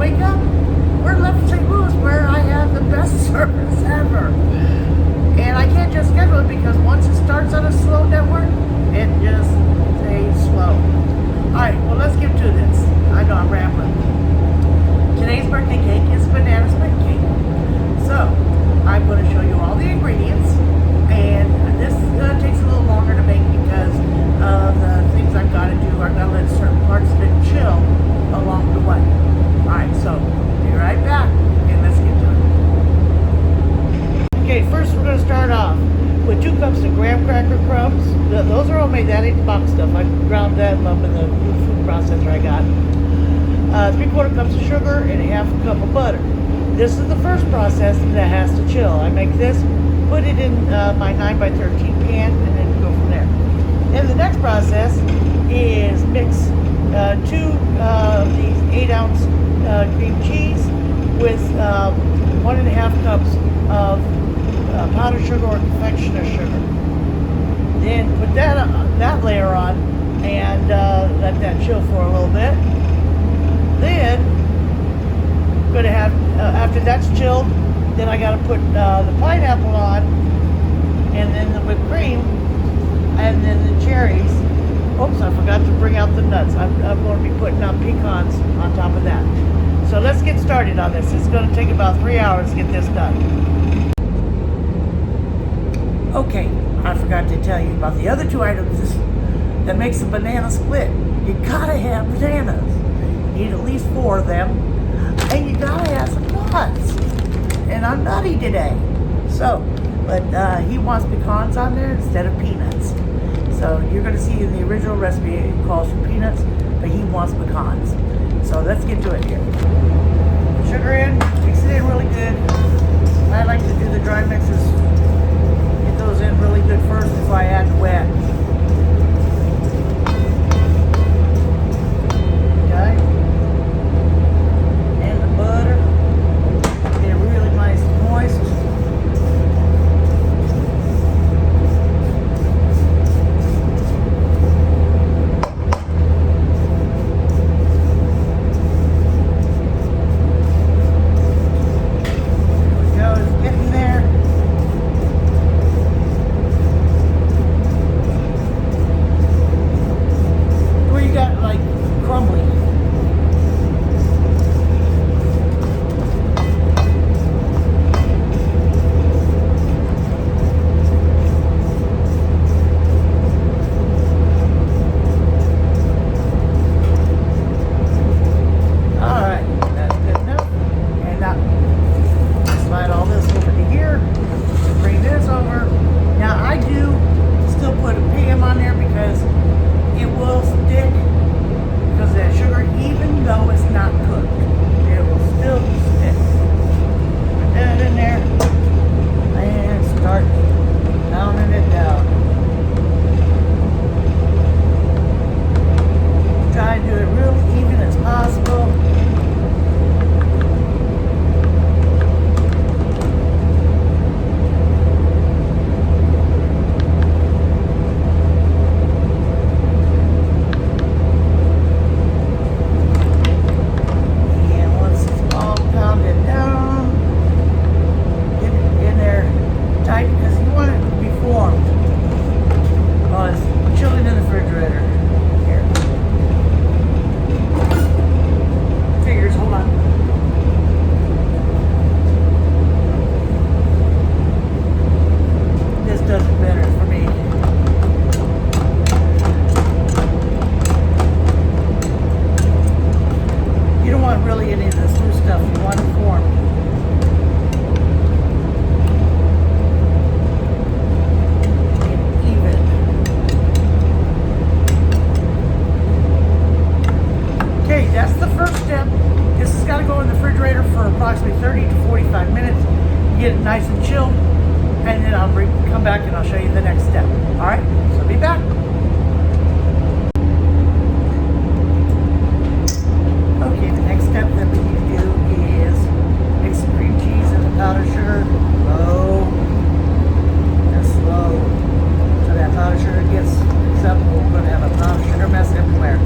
wake up, we're left in St. Louis where I have the best service ever. And I can't just schedule it because once it starts on a slow network, it just stays slow. Alright, well let's get to this. I know I'm rambling. Today's birthday cake is banana split cake. So, I'm going to show you all the ingredients. And this takes a little longer to make because of the things I've got to do. I've got to let certain parts of it chill along the way. Alright, so be right back and let's get to it. Okay, first we're going to start off with 2 cups of graham cracker crumbs. Those are all made, that ain't the box stuff. I ground them up in the food processor I got. 3/4 cups of sugar and a 1/2 cup of butter. This is the first process that has to chill. I make this, put it in my 9x13 pan, and then go from there. Then the next process is mix 2 of these 8-ounce cream cheese with 1.5 cups of powdered sugar or confectioner sugar. Then put that layer on and let that chill for a little bit. Then I'm gonna have after that's chilled, then I gotta put the pineapple on, and then the whipped cream, and then the cherries. Oops, I forgot to bring out the nuts. I'm going to be putting on pecans on top of that. So let's get started on this. It's going to take about 3 hours to get this done. Okay, I forgot to tell you about the other 2 items that makes a banana split. You gotta have bananas. You need at least 4 of them. And you gotta have some nuts. And I'm nutty today. So, but he wants pecans on there instead of peanuts. So you're gonna see in the original recipe it calls for peanuts, but he wants pecans. So let's get to it here. Sugar in, mix it in really good. I like to do the dry mixes. Get those in really good first before I add the wet. Okay. And the butter. Get it really nice and moist. approximately 30 to 45 minutes, get it nice and chilled, and then I'll come back and I'll show you the next step. All right, so be back. Okay, the next step that we need to do is mix the cream cheese and the powdered sugar low and slow so that powdered sugar gets mixed up. We're going to have a powdered sugar mess everywhere.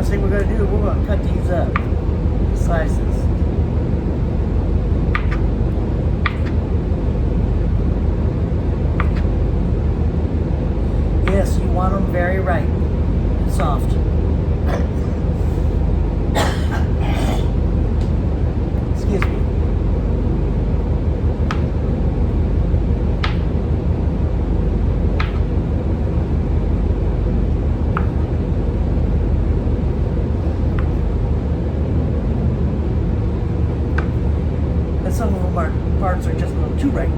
First thing we're going to do, we're going to cut these up, slices. Yes, you want them very ripe and soft. Excuse me. And some of them parts are just a little too ripe.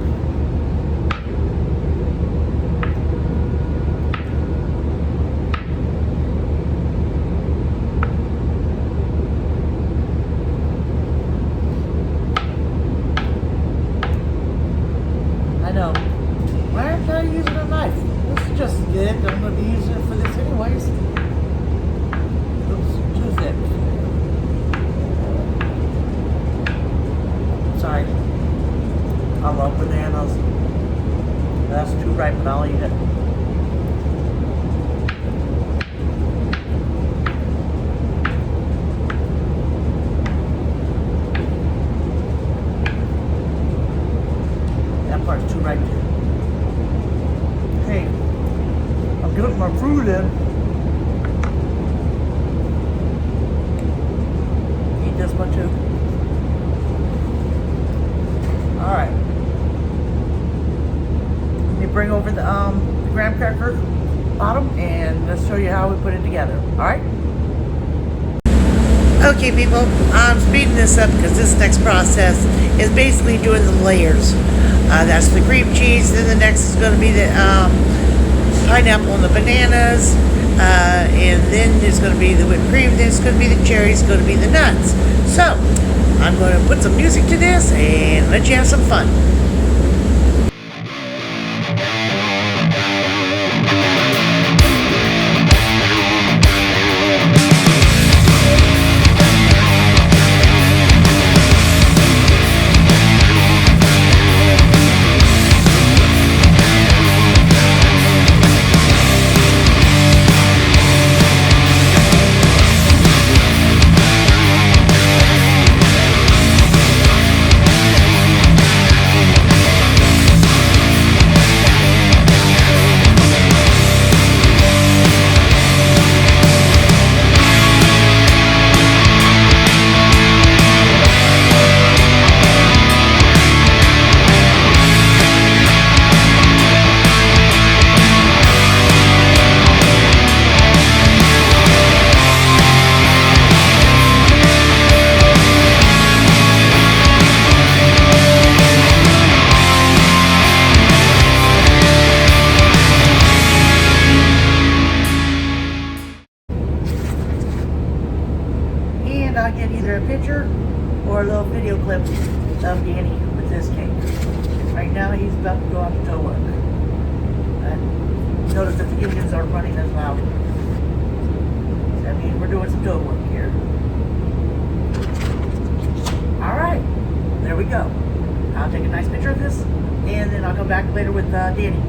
Why aren't I using a knife? This is just good. I'm going to be using it for this anyways. Oops, too thick. Sorry. I love bananas. That's too ripe, but I'll eat it. That part's too ripe too. Hey, I'm getting my fruit in. Eat this one too. Alright. Let me bring over the graham cracker bottom and let's show you how we put it together. Alright? Okay people, I'm speeding this up because this next process is basically doing the layers. That's the cream cheese, then the next is going to be the pineapple and the bananas, and then there's going to be the whipped cream, then it's going to be the cherries, it's going to be the nuts. So, I'm going to put some music to this and let you have some fun. I'll get either a picture or a little video clip of Danny with this cake. Right now he's about to go out to tow work. Notice that the engines aren't running as loud. So that means we're doing some tow work here. Alright, there we go. I'll take a nice picture of this and then I'll come back later with Danny.